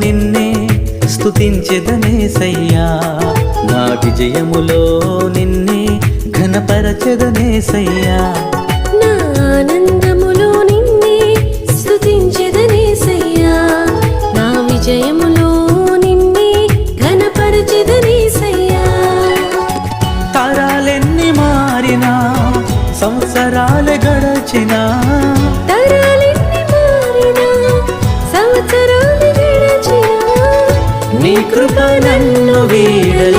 నిన్నే స్తుతించెదనేసయ్యా, నా విజయములో నిన్నే ఘనపరచెదనేసయ్యా, నా ఆనందములో నిన్నే స్తుతించెదనేసయ్యా, నా విజయములో నిన్నే ఘనపరచెదనేసయ్యా. తరాలెన్ని మారినా సంవత్సరాలు గడచినా, తరాలెన్ని మారినా సంవత్సరాలు గడచినా, నీ కృప నన్ను వీడలేదు.